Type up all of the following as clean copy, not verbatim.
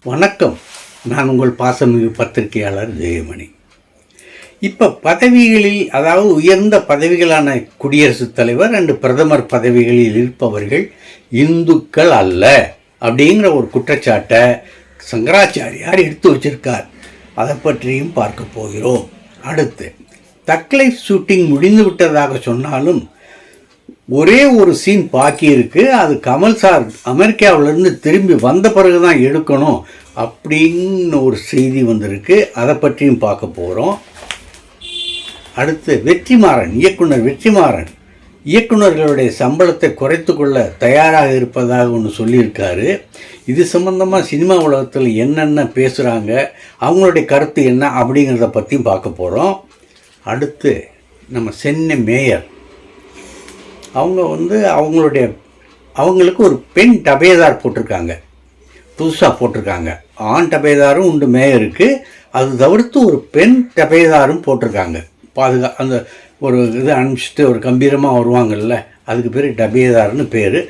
வணக்கம். நான் உங்கள் பாசமிகு பத்திரிகையாளர் ஜெயமணி. இப்போ பதவிகளில், அதாவது உயர்ந்த பதவிகளான குடியரசுத் தலைவர் அண்டு பிரதமர் பதவிகளில் இருப்பவர்கள் இந்துக்கள் அல்ல அப்படிங்கிற ஒரு குற்றச்சாட்டை சங்கராச்சாரியார் எடுத்து வச்சிருக்கார். அதை பற்றியும் பார்க்க போகிறோம். அடுத்து, தக்லைஃப் ஷூட்டிங் முடிந்து விட்டதாக சொன்னாலும் ஒரே ஒரு சீன் பாக்கி இருக்கு. அது கமல் சார் அமெரிக்காவிலேருந்து திரும்பி வந்த பிறகு தான் எடுக்கணும் அப்படின்னு ஒரு செய்தி வந்திருக்கு. அதை பற்றியும் பார்க்க போகிறோம். அடுத்து, வெற்றிமாறன், இயக்குனர் வெற்றிமாறன் இயக்குநர்களுடைய சம்பளத்தை குறைத்து கொள்ள தயாராக இருப்பதாக ஒன்று சொல்லியிருக்காரு. இது சம்பந்தமாக சினிமா உலகத்தில் என்னென்ன பேசுகிறாங்க, அவங்களுடைய கருத்து என்ன அப்படிங்கிறத பற்றியும் பார்க்க போகிறோம். அடுத்து, நம்ம சென்னை மேயர் அவங்க அவங்களுக்கு ஒரு பெண் டபேதார் போட்டிருக்காங்க, புதுசாக போட்டிருக்காங்க. ஆண் டபேதாரும் உண்டு மேயருக்கு, அது தவிர்த்து ஒரு பெண் டபேதாரும் போட்டிருக்காங்க. அந்த ஒரு இது அனுப்பிச்சிட்டு ஒரு கம்பீரமாக வருவாங்கள்ல, அதுக்கு பேர் டபேதார்னு பேர்.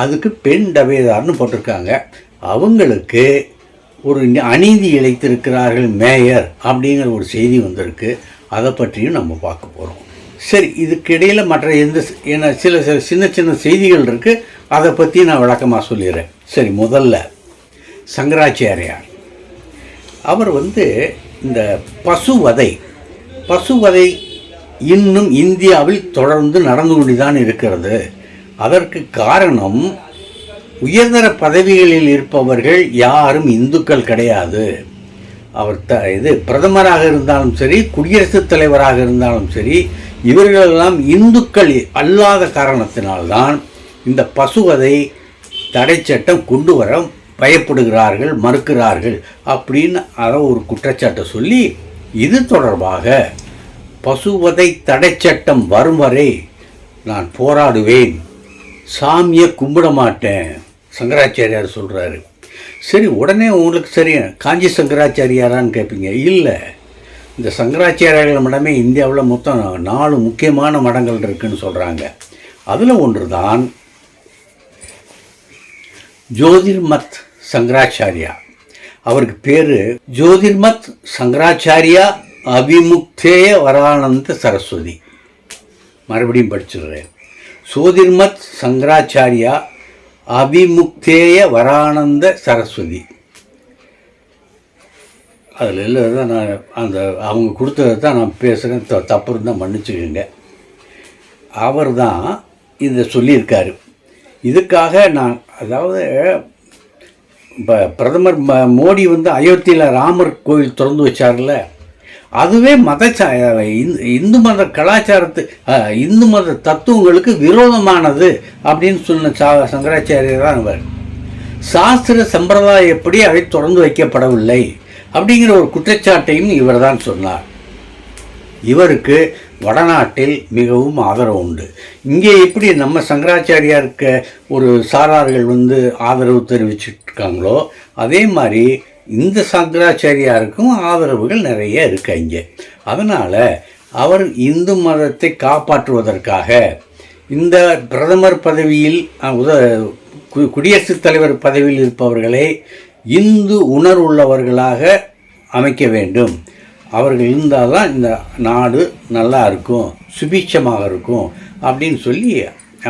அதுக்கு பெண் டபேதார்னு போட்டிருக்காங்க. அவங்களுக்கு ஒரு அநீதி இழைத்திருக்கிறார்கள் மேயர் அப்படிங்கிற ஒரு செய்தி வந்திருக்கு. அதை பற்றியும் நம்ம பார்க்க போகிறோம். சரி, இதுக்கு இடையில் மற்ற சில சின்ன சின்ன செய்திகள் இருக்குது. அதை பற்றி நான் விளக்கமாக சொல்லிடுறேன். சரி, முதல்ல சங்கராச்சாரியார் அவர் இந்த பசுவதை இன்னும் இந்தியாவில் தொடர்ந்து நடந்து கொண்டுதான் இருக்கிறது. அதற்கு காரணம், உயர்தர பதவிகளில் இருப்பவர்கள் யாரும் இந்துக்கள் கிடையாது. அவர் பிரதமராக இருந்தாலும் சரி, குடியரசுத் தலைவராக இருந்தாலும் சரி, இவர்களெல்லாம் இந்துக்கள் அல்லாத காரணத்தினால்தான் இந்த பசுவதை தடை சட்டம் கொண்டு வர பயப்படுகிறார்கள், மறுக்கிறார்கள் அப்படின்னு அதை ஒரு குற்றச்சாட்டை சொல்லி, இது தொடர்பாக பசுவதை தடை சட்டம் வரும் வரை நான் போராடுவேன், சாமியை கும்பிட மாட்டேன் சங்கராச்சாரியார் சொல்கிறாரு. சரி, உடனே உங்களுக்கு சரி காஞ்சி சங்கராச்சாரியாரான்னு கேட்பீங்க. இல்லை, இந்த சங்கராச்சாரியார்கள் மடமே இந்தியாவில் மொத்தம் 4 முக்கியமான மடங்கள் இருக்குதுன்னு சொல்கிறாங்க. அதில் ஒன்று தான் ஜோதிர்மத் சங்கராச்சாரியா. அவருக்கு பேர் ஜோதிர்மத் சங்கராச்சாரியா அபிமுக்தேய வரானந்த சரஸ்வதி. மறுபடியும் படிச்சிடுறேன். ஜோதிர்மத் சங்கராச்சாரியா அபிமுக்தேய வரானந்த சரஸ்வதி. அதில் இல்லை தான் நான் அவங்க கொடுத்ததை தான் நான் பேசுகிறேன். தப்பு இருந்தால் மன்னிச்சுக்கோங்க. அவர் தான் இதை சொல்லியிருக்காரு. இதுக்காக அதாவது இப்போ பிரதமர் மோடி அயோத்தியில் ராமர் கோவில் திறந்து வச்சார்ல, அதுவே இந்து மத கலாச்சாரத்து இந்து மத தத்துவங்களுக்கு விரோதமானது அப்படின்னு சொன்ன சங்கராச்சாரியர் தான் அவர். சாஸ்திர சம்பிரதாயப்படி அவை தொடர்ந்து வைக்கப்படவில்லை அப்படிங்கிற ஒரு குற்றச்சாட்டையும் இவர் தான் சொன்னார். இவருக்கு வடநாட்டில் மிகவும் ஆதரவு உண்டு. இங்கே எப்படி நம்ம சங்கராச்சாரியாருக்கு ஒரு சாரார்கள் ஆதரவு தெரிவிச்சுட்ருக்காங்களோ, அதே மாதிரி இந்த சங்கராச்சாரியாருக்கும் ஆதரவுகள் நிறைய இருக்கு இங்கே. அதனால் அவர் இந்து மதத்தை காப்பாற்றுவதற்காக இந்த பிரதமர் பதவியில், குடியரசுத் தலைவர் பதவியில் இருப்பவர்களை இந்து உணர்வுள்ளவர்களாக அமைக்க வேண்டும். அவர்கள் இருந்தால் தான் இந்த நாடு நல்லா இருக்கும், சுபீட்சமாக இருக்கும் அப்படின்னு சொல்லி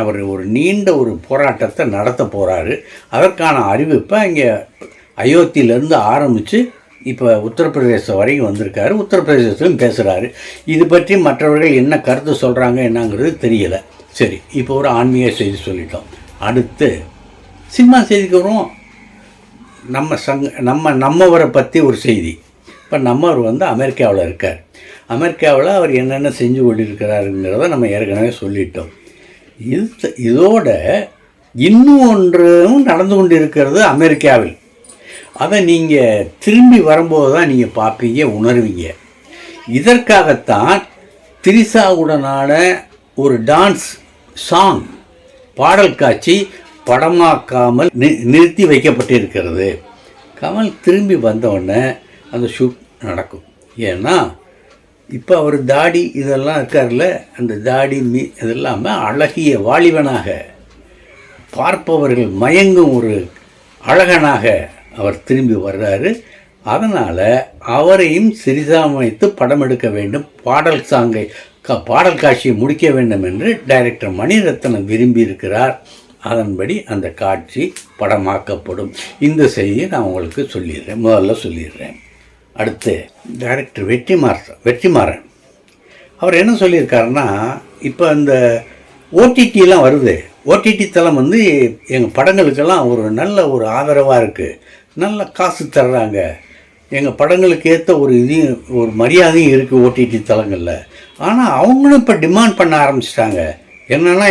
அவர் ஒரு நீண்ட ஒரு போராட்டத்தை நடத்த போகிறாரு. அதற்கான அறிவிப்பை இங்கே அயோத்தியிலேருந்து ஆரம்பித்து இப்போ உத்தரப்பிரதேசம் வரைக்கும் வந்திருக்காரு. உத்தரப்பிரதேசத்திலும் பேசுகிறாரு. இது பற்றி மற்றவர்கள் என்ன கருத்து சொல்கிறாங்க என்னங்கிறது தெரியலை. சரி, இப்போ ஒரு ஆன்மீக செய்தி சொல்லிட்டோம். அடுத்து சினிமா செய்திக்கு வரும். நம்மவரை பற்றி ஒரு செய்தி. இப்போ நம்மவர் அமெரிக்காவில் இருக்கார். அமெரிக்காவில் அவர் என்னென்ன செஞ்சு கொண்டிருக்கிறாருங்கிறத நம்ம ஏற்கனவே சொல்லிட்டோம். இதோட இன்னும் ஒன்றும் நடந்து கொண்டிருக்கிறது அமெரிக்காவில். அதை நீங்கள் திரும்பி வரும்போது தான் நீங்கள் பார்ப்பீங்க, உணர்வீங்க. இதற்காகத்தான் திரிசாவுடனான ஒரு டான்ஸ் சாங் பாடல் காட்சி படமாக்காமல் நிறுத்தி வைக்கப்பட்டிருக்கிறது. கமல் திரும்பி வந்தவுடனே அந்த ஷூட் நடக்கும். ஏன்னா இப்போ அவர் தாடி இதெல்லாம் இருக்கார்ல, அந்த தாடி இதெல்லாமே அழகிய வாலிபனாக, பார்ப்பவர்கள் மயங்கும் ஒரு அழகனாக அவர் திரும்பி வர்றாரு. அதனால் அவரையும் சிறிதாமைத்து படம் எடுக்க வேண்டும், பாடல் காட்சியை முடிக்க வேண்டும் என்று டைரக்டர் மணிரத்னம் விரும்பி இருக்கிறார். அதன்படி அந்த காட்சி படமாக்கப்படும். இந்த செய்தியை நான் உங்களுக்கு முதல்ல சொல்லிடுறேன். அடுத்து டைரக்டர் வெற்றிமாறன் அவர் என்ன சொல்லியிருக்காருன்னா, இப்போ இந்த ஓடிடிலாம் வருது. ஓடிடி தளம் எங்கள் படங்களுக்கெல்லாம் நல்ல ஒரு ஆதரவாக இருக்குது, நல்ல காசு தர்றாங்க, எங்கள் படங்களுக்கு ஏற்ற ஒரு மரியாதையும் இருக்குது ஓடிடி தளங்களில். ஆனால் அவங்களும் இப்போ டிமாண்ட் பண்ண ஆரம்பிச்சிட்டாங்க. என்னென்னா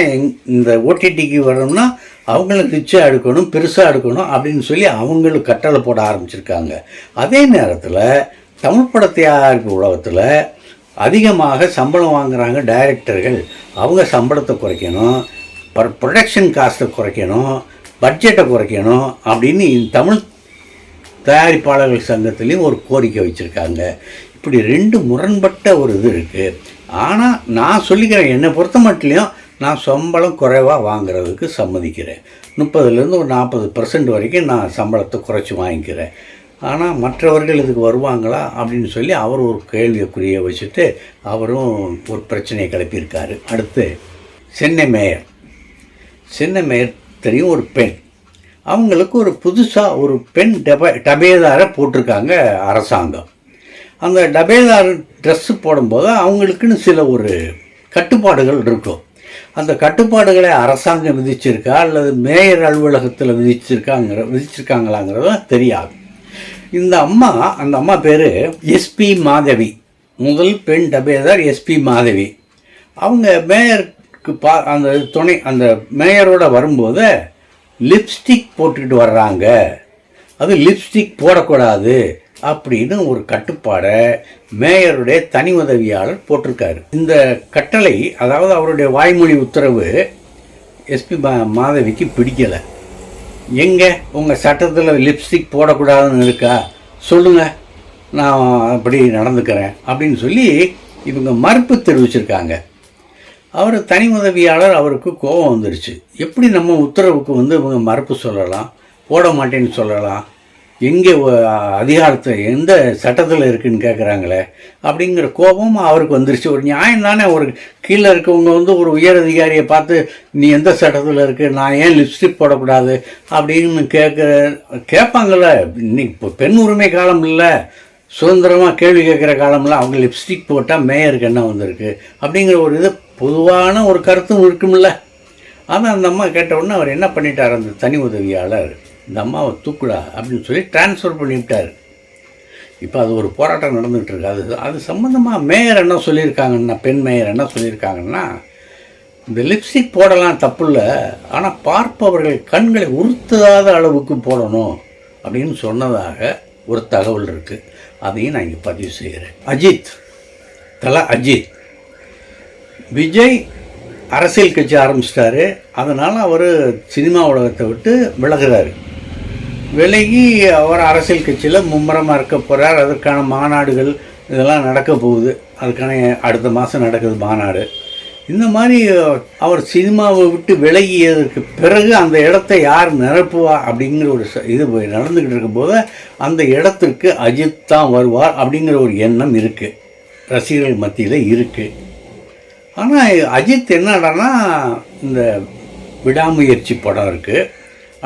இந்த ஓடிடிக்கு வரணும்னா அவங்களுக்கு ரிச்சாக எடுக்கணும், பெருசாக எடுக்கணும் அப்படின்னு சொல்லி அவங்களும் கட்டளை போட ஆரம்பிச்சிருக்காங்க. அதே நேரத்தில் தமிழ் பட தயாரிப்பு உலகத்தில் அதிகமாக சம்பளம் வாங்குகிறாங்க டைரக்டர்கள். அவங்க சம்பளத்தை குறைக்கணும், ப்ரொடக்ஷன் காஸ்ட்டை குறைக்கணும், பட்ஜெட்டை குறைக்கணும் அப்படின்னு தமிழ் தயாரிப்பாளர்கள் சங்கத்துலேயும் ஒரு கோரிக்கை வச்சுருக்காங்க. இப்படி ரெண்டு முரண்பட்ட ஒரு இது இருக்குது. ஆனால் நான் சொல்லிக்கிறேன், என்னை பொறுத்த மட்டும் நான் சம்பளம் குறைவாக வாங்குறதுக்கு சம்மதிக்கிறேன். 30% ஒரு 40% வரைக்கும் நான் சம்பளத்தை குறைச்சி வாங்கிக்கிறேன். ஆனால் மற்றவர்கள் இதுக்கு வருவாங்களா அப்படின்னு சொல்லி அவர் ஒரு கேள்விக்குரிய வச்சுட்டு அவரும் ஒரு பிரச்சனையை கிளப்பியிருக்காரு. அடுத்து சென்னை மேயர் தெரியும், ஒரு பெண். அவங்களுக்கு ஒரு புதுசாக ஒரு பெண் டபேதாரை போட்டிருக்காங்க அரசாங்கம். அந்த டபேதார் ட்ரெஸ்ஸு போடும்போது அவங்களுக்குன்னு சில ஒரு கட்டுப்பாடுகள் இருக்கும். அந்த கட்டுப்பாடுகளை அரசாங்கம் விதிச்சிருக்கா அல்லது மேயர் அலுவலகத்தில் விதிச்சிருக்காங்களாங்கிறத தெரியாது. அந்த அம்மா பேர் எஸ்பி மாதவி, முதல் பெண் டபேதார் எஸ்பி மாதவி. அவங்க மேயருக்கு அந்த மேயரோட வரும்போது லிப்ஸ்டிக் போட்டுக்கிட்டு வர்றாங்க, அது லிப்ஸ்டிக் போடக்கூடாது அப்படின்னு ஒரு கட்டுப்பாடை மேயருடைய தனி உதவியாளர் போட்டிருக்காரு. இந்த கட்டளை, அதாவது அவருடைய வாய்மொழி உத்தரவு எஸ்பி மாதவிக்கு பிடிக்கலை. எங்கே உங்கள் சட்டத்தில் லிப்ஸ்டிக் போடக்கூடாதுன்னு இருக்கா, சொல்லுங்கள், நான் அப்படி நடந்துக்கிறேன் அப்படின்னு சொல்லி இவங்க மறுப்பு தெரிவிச்சிருக்காங்க. அவர் தனி உதவியாளர், அவருக்கு கோபம் வந்துருச்சு. எப்படி நம்ம உத்தரவுக்கு இவங்க மறுப்பு சொல்லலாம், போட மாட்டேன்னு சொல்லலாம், எங்கே அதிகாரத்தை எந்த சட்டத்தில் இருக்குதுன்னு கேட்குறாங்களே அப்படிங்கிற கோபம் அவருக்கு வந்துருச்சு. ஒரு நியாயம் தானே, ஒரு கீழே இருக்கவங்க ஒரு உயர் அதிகாரியை பார்த்து நீ எந்த சட்டத்தில் இருக்குது, நான் ஏன் லிப்ஸ்டிக் போடக்கூடாது அப்படின்னு கேட்பாங்கள்ல. இன்னைக்கு இப்போ பெண் உரிமை காலம் இல்லை, சுதந்திரமாக கேள்வி கேட்குற காலம்ல அவங்க லிப்ஸ்டிக் போட்டால் மேயருக்கு என்ன வந்திருக்கு அப்படிங்கிற ஒரு இது பொதுவான ஒரு கருத்தும் இருக்குமில்ல. ஆனால் அந்த அம்மா கேட்ட உடனே அவர் என்ன பண்ணிட்டார், அந்த தனி உதவியாளர் இந்த அம்மாவை தூக்குடா அப்படின்னு சொல்லி டிரான்ஸ்ஃபர் பண்ணிவிட்டார். இப்போ அது ஒரு போராட்டம் நடந்துகிட்டு இருக்கு. அது சம்மந்தமாக மேயர் என்ன சொல்லியிருக்காங்கன்னா, பெண் மேயர் என்ன சொல்லியிருக்காங்கன்னா, இந்த லிப்ஸ்டிக் போடலாம் தப்பு இல்லை, ஆனால் பார்ப்பவர்கள் கண்களை உறுத்தாத அளவுக்கு போடணும் அப்படின்னு சொன்னதாக ஒரு தகவல் இருக்குது. அதையும் நான் இங்கே பதிவு செய்கிறேன். அஜித் விஜய் அரசியல் கட்சி ஆரம்பிச்சிட்டாரு. அதனால் அவர் சினிமா உலகத்தை விட்டு விலகுறாரு. விலகி அவர் அரசியல் கட்சியில் மும்முரமாக இருக்க போகிறார். அதற்கான மாநாடுகள் இதெல்லாம் நடக்க போகுது. அதுக்கான அடுத்த மாதம் நடக்குது மாநாடு. இந்த மாதிரி அவர் சினிமாவை விட்டு விலகியதற்கு பிறகு அந்த இடத்தை யார் நிரப்புவா அப்படிங்கிற ஒரு இது நடந்துக்கிட்டு இருக்கும்போது அந்த இடத்திற்கு அஜித் தான் வருவார் அப்படிங்கிற ஒரு எண்ணம் இருக்குது, ரசிகர்கள் மத்தியில் இருக்குது. ஆனால் அஜித் என்னடான்னா, இந்த விடாமுயற்சி படம் இருக்குது,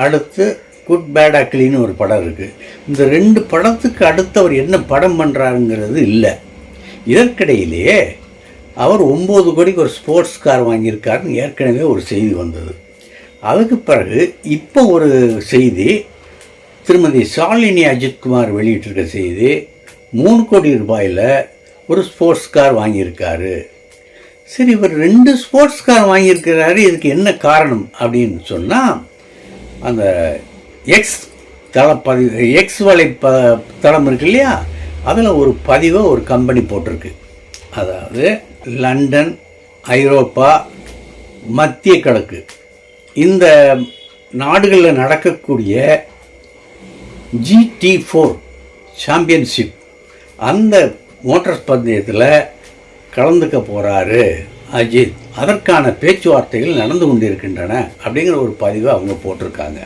அடுத்து குட் பேட் அக்லின்னு ஒரு படம் இருக்குது. இந்த ரெண்டு படத்துக்கு அடுத்து அவர் என்ன படம் பண்ணுறாருங்கிறது இல்லை. இதற்கிடையிலேயே அவர் 9 கோடிக்கு ஒரு ஸ்போர்ட்ஸ் கார் வாங்கியிருக்காருன்னு ஏற்கனவே ஒரு செய்தி வந்தது. அதுக்கு பிறகு இப்போ ஒரு செய்தி, திருமதி ஷாலினி அஜித்குமார் வெளியிட்டிருக்க செய்தி, 3 கோடி ரூபாயில் ஒரு ஸ்போர்ட்ஸ் கார் வாங்கியிருக்காரு. சரி, இவர் 2 ஸ்போர்ட்ஸ் கார் வாங்கியிருக்கிறாரு, இதுக்கு என்ன காரணம் அப்படின்னு சொன்னால், அந்த எக்ஸ் வலை தளம் இருக்கு இல்லையா, அதில் ஒரு பதிவை ஒரு கம்பெனி போட்டிருக்கு. அதாவது லண்டன், ஐரோப்பா, மத்திய கிழக்கு இந்த நாடுகளில் நடக்கக்கூடிய GT4 சாம்பியன்ஷிப் அந்த மோட்டார் பந்தயத்தில் கலந்துக்க போகிறாரு அஜித். அதற்கான பேச்சுவார்த்தைகள் நடந்து கொண்டிருக்கின்றன அப்படிங்கிற ஒரு பதிவை அவங்க போட்டிருக்காங்க.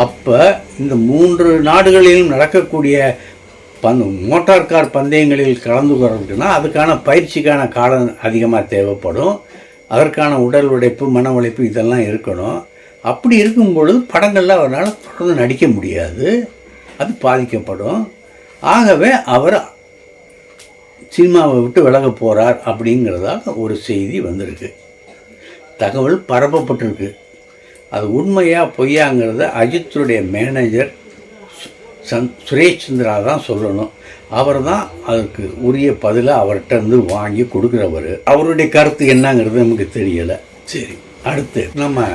அப்போ இந்த 3 நாடுகளிலும் நடக்கக்கூடிய மோட்டார் கார் பந்தயங்களில் கலந்து கொள்றதுக்குன்னா அதுக்கான பயிற்சிக்கான காலம் அதிகமாக தேவைப்படும். அதற்கான உடல் உழைப்பு, மன உழைப்பு இதெல்லாம் இருக்கணும். அப்படி இருக்கும் பொழுது படங்களில் அவரால் தொடர்ந்து நடிக்க முடியாது, அது பாதிக்கப்படும். ஆகவே அவர் சினிமாவை விட்டு விலக போகிறார் அப்படிங்கிறதாக ஒரு செய்தி வந்திருக்கு, தகவல் பரப்பப்பட்டிருக்கு. அது உண்மையா பொய்யாங்கிறத அஜித்துடைய மேனேஜர் சுரேஷ் சந்திரா தான் சொல்லணும். அவர் தான் அதுக்கு உரிய பதிலை அவர்கிட்ட இருந்து வாங்கி கொடுக்குறவர். அவருடைய கருத்து என்னங்கிறது நமக்கு தெரியலை. சரி, அடுத்து நம்ம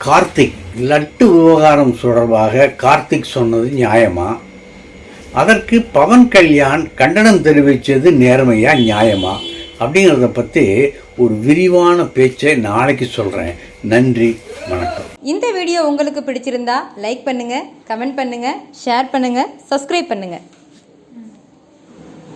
கார்த்திக் லட்டு விவகாரம் தொடர்பாக கார்த்திக் சொன்னது நியாயமா? அதற்கு பவன் கல்யாண் கண்டனம் தெரிவித்தது நேர்மையா நியாயமா அப்படிங்கிறத பற்றி ஒரு விரிவான பேச்சை நாளைக்கு சொல்கிறேன். நன்றி, வணக்கம். இந்த வீடியோ உங்களுக்கு பிடிச்சிருந்தா லைக் பண்ணுங்கள், கமெண்ட் பண்ணுங்கள், ஷேர் பண்ணுங்கள், சப்ஸ்கிரைப் பண்ணுங்கள்.